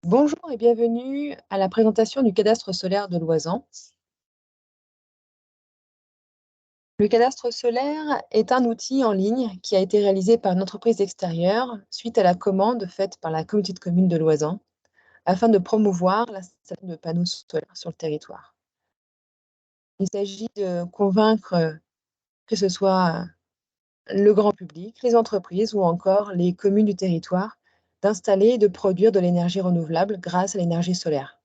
Bonjour et bienvenue à la présentation du cadastre solaire de Loisan. Le cadastre solaire est un outil en ligne qui a été réalisé par une entreprise extérieure suite à la commande faite par la communauté de communes de Loisan afin de promouvoir l'installation de panneaux solaires sur le territoire. Il s'agit de convaincre que ce soit le grand public, les entreprises ou encore les communes du territoire d'installer et de produire de l'énergie renouvelable grâce à l'énergie solaire.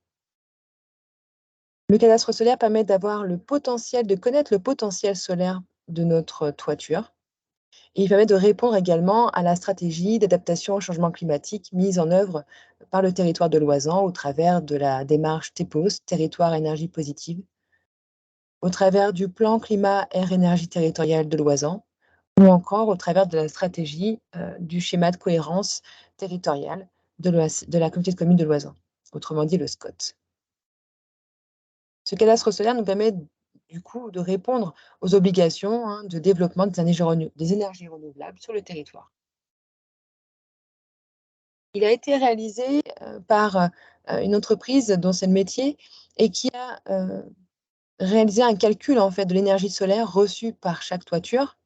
Le cadastre solaire permet de connaître le potentiel solaire de notre toiture et il permet de répondre également à la stratégie d'adaptation au changement climatique mise en œuvre par le territoire de Loisan au travers de la démarche TEPOS, Territoire Énergie Positive, au travers du plan climat air énergie territorial de Loisan ou encore au travers de la stratégie du schéma de cohérence territoriale de la communauté de communes de Loisan, autrement dit le SCOT. Ce cadastre solaire nous permet du coup de répondre aux obligations de développement des énergies renouvelables sur le territoire. Il a été réalisé par une entreprise dont c'est le métier et qui a réalisé un calcul en fait de l'énergie solaire reçue par chaque toiture.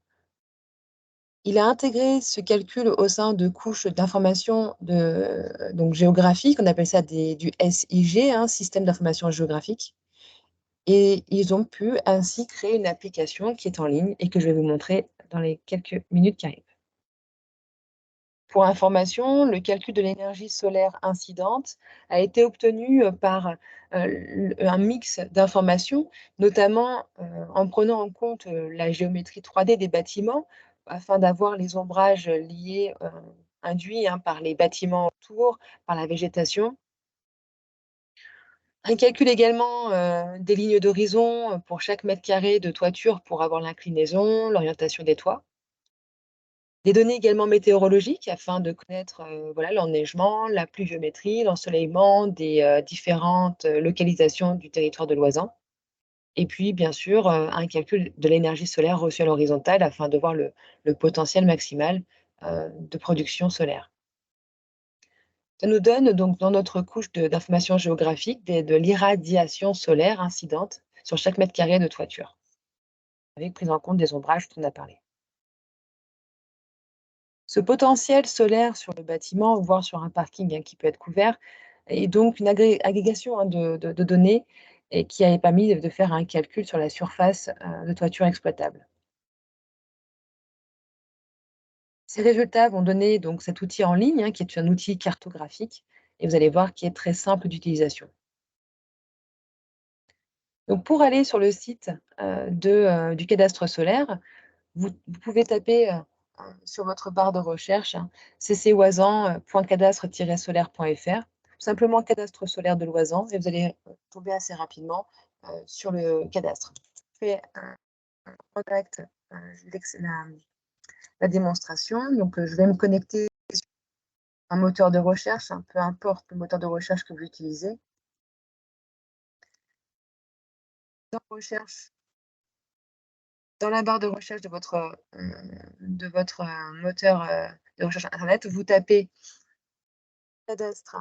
Il a intégré ce calcul au sein de couches d'informations donc géographiques, on appelle ça du SIG, système d'information géographique. Et ils ont pu ainsi créer une application qui est en ligne et que je vais vous montrer dans les quelques minutes qui arrivent. Pour information, le calcul de l'énergie solaire incidente a été obtenu par un mix d'informations, notamment en prenant en compte la géométrie 3D des bâtiments afin d'avoir les ombrages liés, induits par les bâtiments autour, par la végétation. Un calcul également, des lignes d'horizon, pour chaque mètre carré de toiture pour avoir l'inclinaison, l'orientation des toits. Des données également météorologiques afin de connaître, voilà, l'enneigement, la pluviométrie, l'ensoleillement des, différentes, localisations du territoire de Loisan. Et puis bien sûr, un calcul de l'énergie solaire reçue à l'horizontale afin de voir le potentiel maximal, de production solaire. Ça nous donne donc dans notre couche d'informations géographiques de l'irradiation solaire incidente sur chaque mètre carré de toiture, avec prise en compte des ombrages dont on a parlé. Ce potentiel solaire sur le bâtiment, voire sur un parking qui peut être couvert, est donc une agrégation de données et qui avait permis de faire un calcul sur la surface de toiture exploitable. Ces résultats vont donner donc cet outil en ligne, qui est un outil cartographique, et vous allez voir qui est très simple d'utilisation. Donc pour aller sur le site, du cadastre solaire, vous pouvez taper, sur votre barre de recherche, ccloisan.cadastre-solaire.fr, tout simplement cadastre solaire de Loisan et vous allez, tomber assez rapidement, sur le cadastre. Je fais en direct, la démonstration. Donc, je vais me connecter sur un moteur de recherche, peu importe le moteur de recherche que vous utilisez. Dans recherche Dans la barre de recherche de votre, moteur, de recherche internet, vous tapez cadastre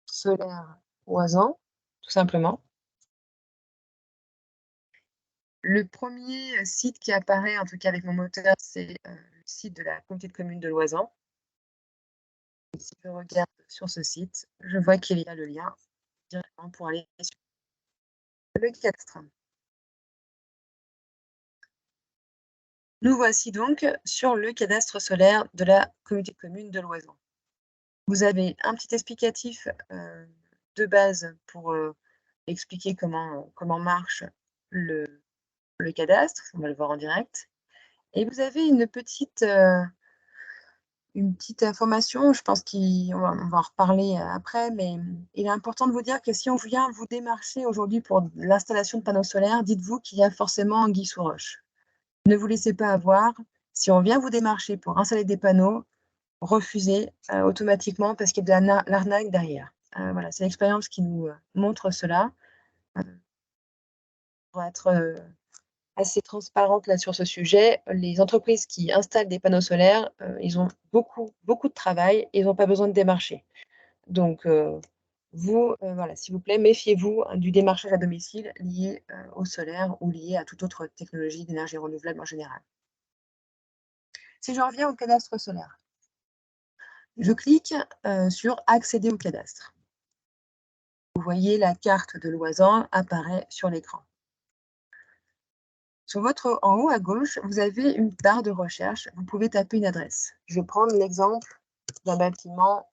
solaire Loisan, tout simplement. Le premier site qui apparaît, en tout cas avec mon moteur, c'est, le site de la communauté de communes de Loisan. Et si je regarde sur ce site, je vois qu'il y a le lien directement pour aller sur le cadastre. Nous voici donc sur le cadastre solaire de la communauté de communes de Loisan. Vous avez un petit explicatif, de base pour, expliquer comment marche le cadastre, on va le voir en direct et vous avez une petite information, je pense on va en reparler, après, mais il est important de vous dire que si on vient vous démarcher aujourd'hui pour l'installation de panneaux solaires, dites-vous qu'il y a forcément anguille sous roche. Ne vous laissez pas avoir. Si on vient vous démarcher pour installer des panneaux, refusez, automatiquement parce qu'il y a de l'arnaque derrière. Voilà, c'est l'expérience qui nous, montre cela. Pour être, assez transparente là sur ce sujet, les entreprises qui installent des panneaux solaires, ils ont beaucoup, beaucoup de travail et ils n'ont pas besoin de démarcher. Donc, voilà, s'il vous plaît, méfiez-vous du démarchage à domicile lié au solaire ou lié à toute autre technologie d'énergie renouvelable en général. Si je reviens au cadastre solaire, je clique sur accéder au cadastre. Vous voyez la carte de Loisan apparaît sur l'écran. En haut à gauche, vous avez une barre de recherche. Vous pouvez taper une adresse. Je vais prendre l'exemple d'un bâtiment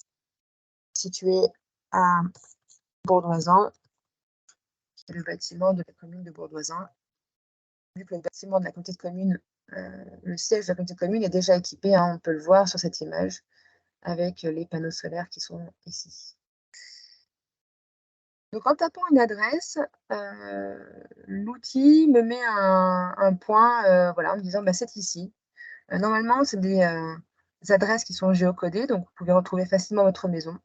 situé à Bourdoisan, qui est le bâtiment de la commune de Bourdoisan. Vu que le bâtiment de la communauté de communes, le siège de la communauté de communes est déjà équipé, hein, on peut le voir sur cette image, avec les panneaux solaires qui sont ici. Donc en tapant une adresse, l'outil me met un point, voilà, en me disant bah, c'est ici. Normalement, c'est des adresses qui sont géocodées, donc vous pouvez retrouver facilement votre maison.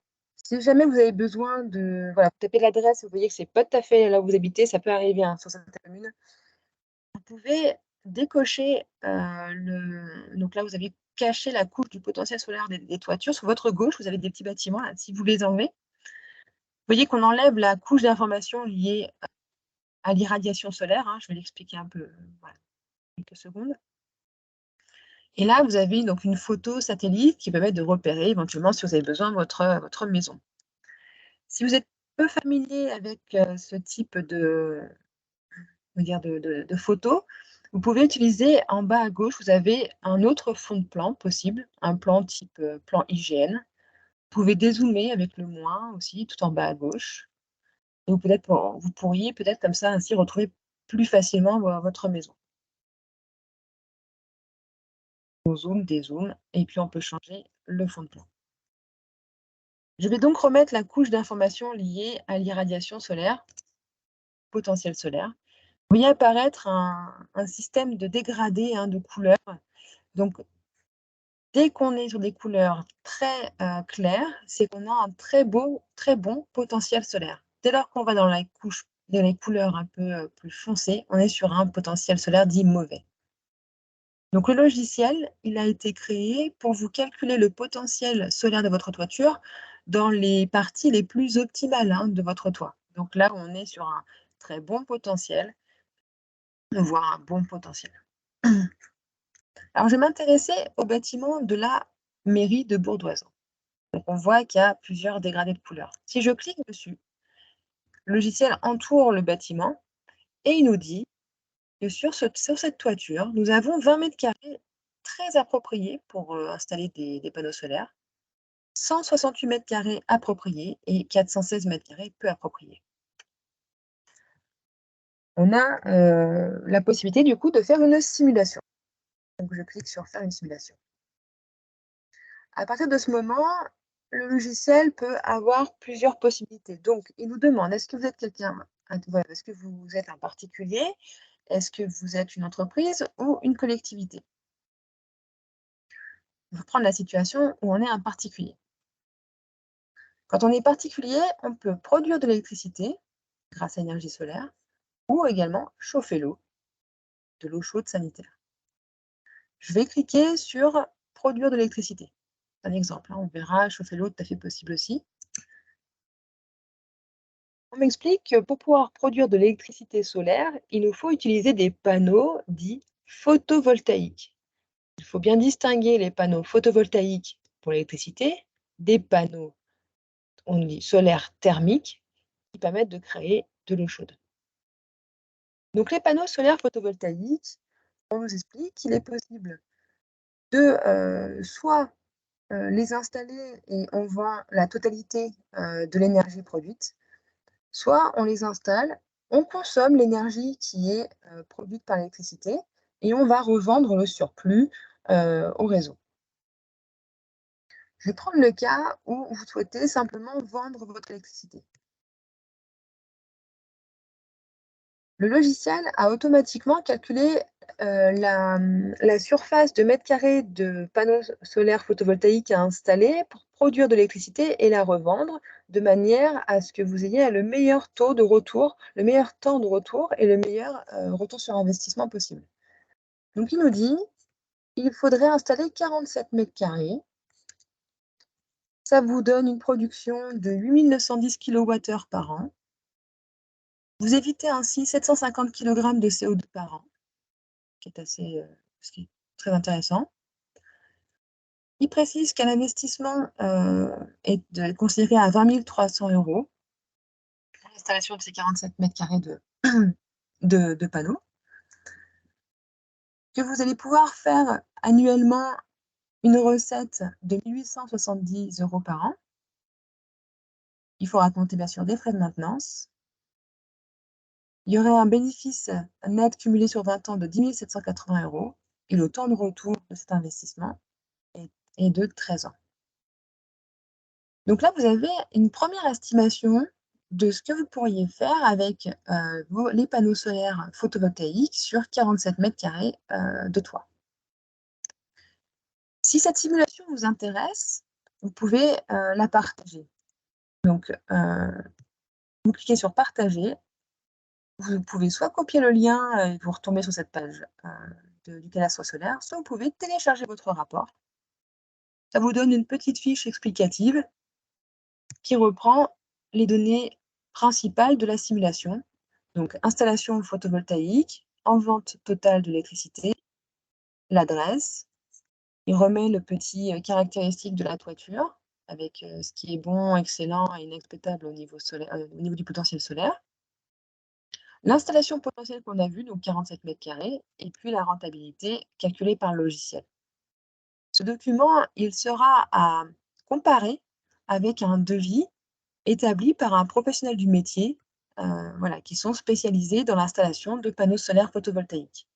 Si jamais vous avez besoin de voilà, vous tapez l'adresse, vous voyez que c'est pas tout à fait là où vous habitez, ça peut arriver hein, sur certaines communes. Vous pouvez décocher donc là, vous avez caché la couche du potentiel solaire des toitures. Sur votre gauche, vous avez des petits bâtiments. Là, si vous les enlevez, vous voyez qu'on enlève la couche d'information liée à l'irradiation solaire. Hein, je vais l'expliquer un peu, voilà, quelques secondes. Et là, vous avez donc une photo satellite qui permet de repérer éventuellement si vous avez besoin de votre maison. Si vous êtes peu familier avec ce type de photos, vous pouvez utiliser en bas à gauche, vous avez un autre fond de plan possible, un plan type plan IGN. Vous pouvez dézoomer avec le moins aussi, tout en bas à gauche. Et vous pourriez peut-être comme ça ainsi retrouver plus facilement votre maison. On zoom, dézoome, et puis on peut changer le fond de plan. Je vais donc remettre la couche d'information liée à l'irradiation solaire, potentiel solaire. Vous voyez apparaître un système de dégradé hein, de couleurs. Donc, dès qu'on est sur des couleurs très claires, c'est qu'on a un très bon potentiel solaire. Dès lors qu'on va dans les couleurs un peu plus foncées, on est sur un potentiel solaire dit mauvais. Donc le logiciel, il a été créé pour vous calculer le potentiel solaire de votre toiture dans les parties les plus optimales hein, de votre toit. Donc là, on est sur un très bon potentiel, voire un bon potentiel. Alors, je vais m'intéresser au bâtiment de la mairie de Bourdoisan. Donc, on voit qu'il y a plusieurs dégradés de couleurs. Si je clique dessus, le logiciel entoure le bâtiment et il nous dit que sur cette toiture, nous avons 20 mètres carrés très appropriés pour installer des panneaux solaires, 168 mètres carrés appropriés et 416 mètres carrés peu appropriés. On a la possibilité du coup de faire une simulation. Donc, je clique sur faire une simulation. À partir de ce moment, le logiciel peut avoir plusieurs possibilités. Donc, il nous demande, est-ce que vous êtes est-ce que vous êtes un particulier? Est-ce que vous êtes une entreprise ou une collectivité? Je vais prendre la situation où on est un particulier. Quand on est particulier, on peut produire de l'électricité grâce à l'énergie solaire ou également chauffer l'eau, de l'eau chaude sanitaire. Je vais cliquer sur produire de l'électricité. Un exemple, hein, on verra chauffer l'eau tout à fait possible aussi. On m'explique que pour pouvoir produire de l'électricité solaire, il nous faut utiliser des panneaux dits photovoltaïques. Il faut bien distinguer les panneaux photovoltaïques pour l'électricité des panneaux, on dit solaires thermiques, qui permettent de créer de l'eau chaude. Donc les panneaux solaires photovoltaïques, on nous explique qu'il est possible de soit les installer et on vend la totalité de l'énergie produite, soit on les installe, on consomme l'énergie qui est produite par l'électricité et on va revendre le surplus au réseau. Je vais prendre le cas où vous souhaitez simplement vendre votre électricité. Le logiciel a automatiquement calculé la surface de mètres carrés de panneaux solaires photovoltaïques à installer pour produire de l'électricité et la revendre de manière à ce que vous ayez le meilleur taux de retour, le meilleur temps de retour et le meilleur retour sur investissement possible. Donc il nous dit qu'il faudrait installer 47 mètres carrés, Ça vous donne une production de 8 910 kWh par an. Vous évitez ainsi 750 kg de CO2 par an, ce qui est très intéressant. Il précise qu'un investissement est considéré à 20 300 € pour l'installation de ces 47 mètres carrés de panneaux, que vous allez pouvoir faire annuellement une recette de 1 870 € par an. Il faudra compter bien sûr des frais de maintenance. Il y aurait un bénéfice net cumulé sur 20 ans de 10 780 € et le temps de retour de cet investissement est de 13 ans. Donc là, vous avez une première estimation de ce que vous pourriez faire avec les panneaux solaires photovoltaïques sur 47 mètres carrés de toit. Si cette simulation vous intéresse, vous pouvez la partager. Donc, vous cliquez sur partager. Vous pouvez soit copier le lien et vous retombez sur cette page du cadastre solaire, soit vous pouvez télécharger votre rapport. Ça vous donne une petite fiche explicative qui reprend les données principales de la simulation. Donc, installation photovoltaïque, en vente totale de l'électricité, l'adresse. Il remet le petit caractéristique de la toiture avec ce qui est bon, excellent et inexploitable au niveau du potentiel solaire. L'installation potentielle qu'on a vue, donc 47 mètres carrés, et puis la rentabilité calculée par le logiciel. Ce document, il sera à comparer avec un devis établi par un professionnel du métier, qui sont spécialisés dans l'installation de panneaux solaires photovoltaïques.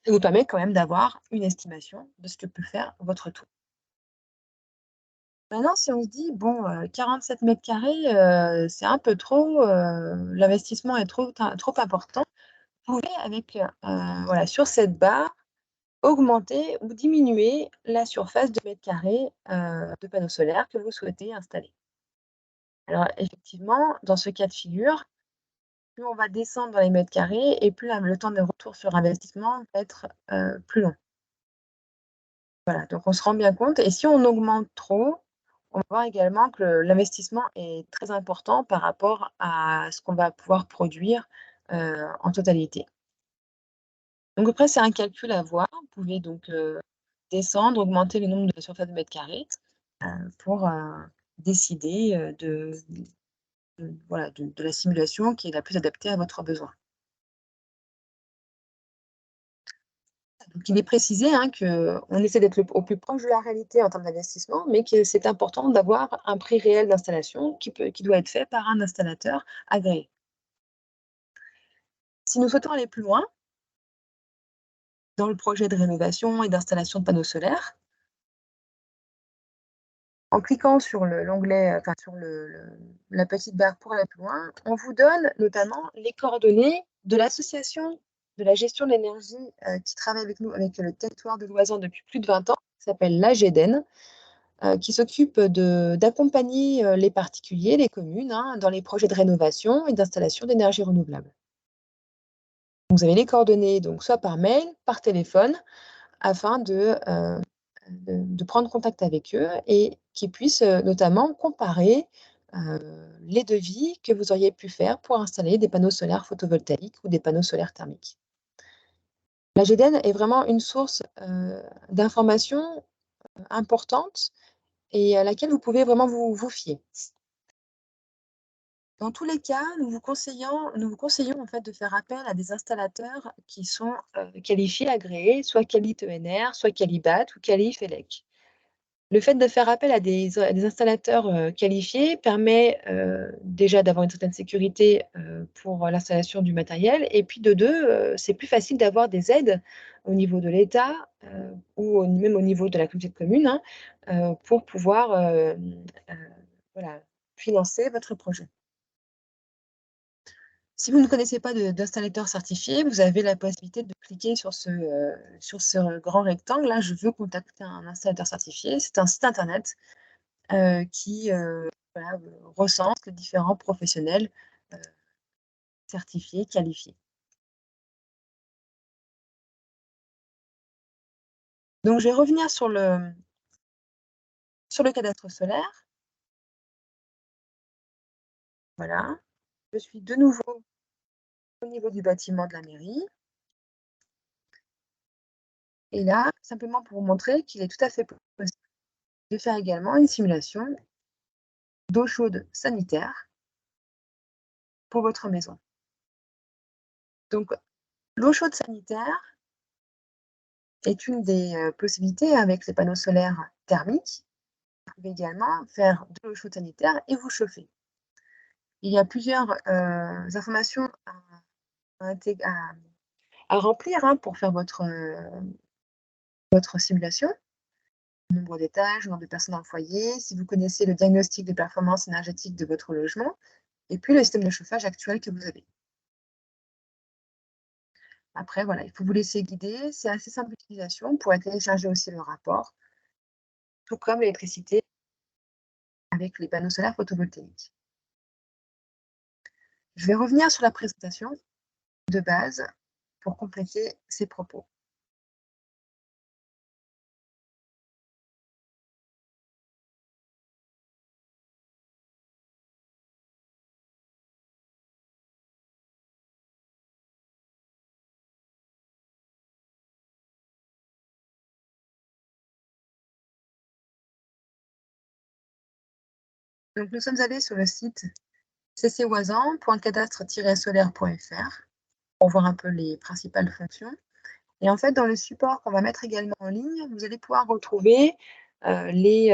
Ça vous permet quand même d'avoir une estimation de ce que peut faire votre tour. Maintenant, si on se dit, bon, 47 mètres carrés, c'est un peu trop, l'investissement est trop important, vous pouvez sur cette barre, augmenter ou diminuer la surface de mètres carrés de panneaux solaires que vous souhaitez installer. Alors effectivement, dans ce cas de figure, plus on va descendre dans les mètres carrés et plus le temps de retour sur investissement va être plus long. Voilà, donc on se rend bien compte et si on augmente trop, on va voir également que l'investissement est très important par rapport à ce qu'on va pouvoir produire en totalité. Donc après, c'est un calcul à voir. Vous pouvez donc descendre, augmenter le nombre de surface de mètres carrés pour décider de la simulation qui est la plus adaptée à votre besoin. Donc il est précisé qu'on essaie d'être au plus proche de la réalité en termes d'investissement, mais que c'est important d'avoir un prix réel d'installation qui doit être fait par un installateur agréé. Si nous souhaitons aller plus loin dans le projet de rénovation et d'installation de panneaux solaires, en cliquant sur l'onglet, sur la petite barre pour aller plus loin, on vous donne notamment les coordonnées de l'association de la gestion de l'énergie qui travaille avec nous, avec le territoire de Loisan depuis plus de 20 ans, qui s'appelle l'AGEDEN, qui s'occupe d'accompagner les particuliers, les communes, dans les projets de rénovation et d'installation d'énergie renouvelable. Vous avez les coordonnées, donc soit par mail, par téléphone, afin de prendre contact avec eux et qu'ils puissent notamment comparer les devis que vous auriez pu faire pour installer des panneaux solaires photovoltaïques ou des panneaux solaires thermiques. La GEDEN est vraiment une source d'informations importante et à laquelle vous pouvez vraiment vous fier. Dans tous les cas, nous vous conseillons en fait de faire appel à des installateurs qui sont qualifiés, agréés, soit Quali ENR, soit Qualibat ou Quali FELEC. Le fait de faire appel à des installateurs qualifiés permet déjà d'avoir une certaine sécurité pour l'installation du matériel et puis de deux, c'est plus facile d'avoir des aides au niveau de l'État ou même au niveau de la communauté de communes pour pouvoir financer votre projet. Si vous ne connaissez pas d'installateur certifié, vous avez la possibilité de cliquer sur ce grand rectangle là, je veux contacter un installateur certifié. C'est un site internet qui recense les différents professionnels certifiés, qualifiés. Donc je vais revenir sur sur le cadastre solaire. Voilà. Je suis de nouveau au niveau du bâtiment de la mairie. Et là, simplement pour vous montrer qu'il est tout à fait possible de faire également une simulation d'eau chaude sanitaire pour votre maison. Donc, l'eau chaude sanitaire est une des possibilités avec les panneaux solaires thermiques. Vous pouvez également faire de l'eau chaude sanitaire et vous chauffer. Il y a plusieurs informations à remplir pour faire votre simulation. Le nombre d'étages, le nombre de personnes dans le foyer, si vous connaissez le diagnostic de performance énergétique de votre logement, et puis le système de chauffage actuel que vous avez. Après, voilà, il faut vous laisser guider. C'est assez simple d'utilisation. Vous pourrez télécharger aussi le rapport, tout comme l'électricité avec les panneaux solaires photovoltaïques. Je vais revenir sur la présentation de base pour compléter ces propos. Donc, nous sommes allés sur le site ccwazan.cadastre-solaire.fr pour voir un peu les principales fonctions. Et en fait, dans le support qu'on va mettre également en ligne, vous allez pouvoir retrouver les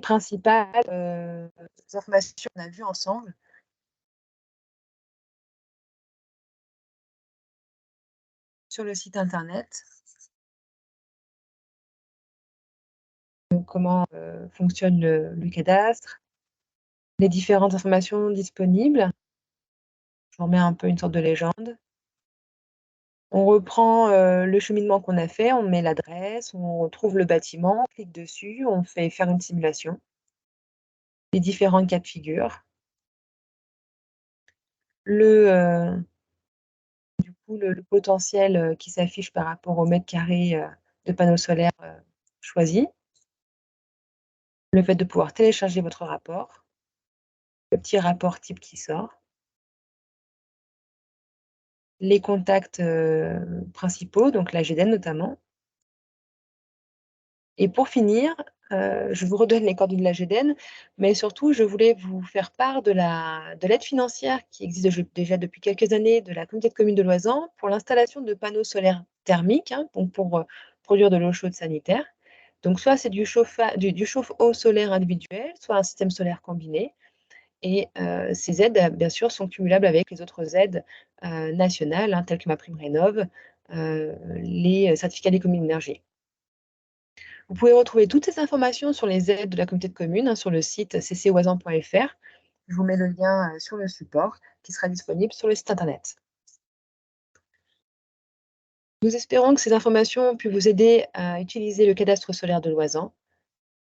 principales informations qu'on a vues ensemble. Sur le site internet. Donc, comment fonctionne le cadastre, les différentes informations disponibles. Je vous remets un peu une sorte de légende. On reprend le cheminement qu'on a fait, on met l'adresse, on trouve le bâtiment, on clique dessus, on fait faire une simulation. Les différents cas de figure. Le potentiel qui s'affiche par rapport au mètre carré de panneaux solaires choisi. Le fait de pouvoir télécharger votre rapport. Le petit rapport type qui sort. Les contacts principaux, donc l'AGDN notamment. Et pour finir, je vous redonne les coordonnées de l'AGDN, mais surtout, je voulais vous faire part de l'aide financière qui existe déjà depuis quelques années de la communauté de communes de Loizan pour l'installation de panneaux solaires thermiques, donc pour produire de l'eau chaude sanitaire. Donc soit c'est du chauffe-eau solaire individuel, soit un système solaire combiné. Et ces aides, bien sûr, sont cumulables avec les autres aides nationales, telles que MaPrimeRénov', les certificats d'économie d'énergie. Vous pouvez retrouver toutes ces informations sur les aides de la communauté de communes sur le site ccwazan.fr. Je vous mets le lien sur le support qui sera disponible sur le site internet. Nous espérons que ces informations ont pu vous aider à utiliser le cadastre solaire de Loizan.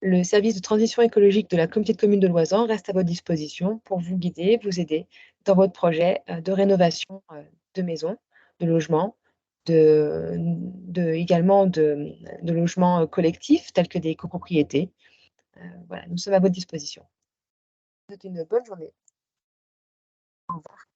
Le service de transition écologique de la communauté de communes de Loizan reste à votre disposition pour vous guider, vous aider dans votre projet de rénovation de maisons, de logements, également de logements collectifs tels que des copropriétés. Voilà, nous sommes à votre disposition. Je vous souhaite une bonne journée. Au revoir.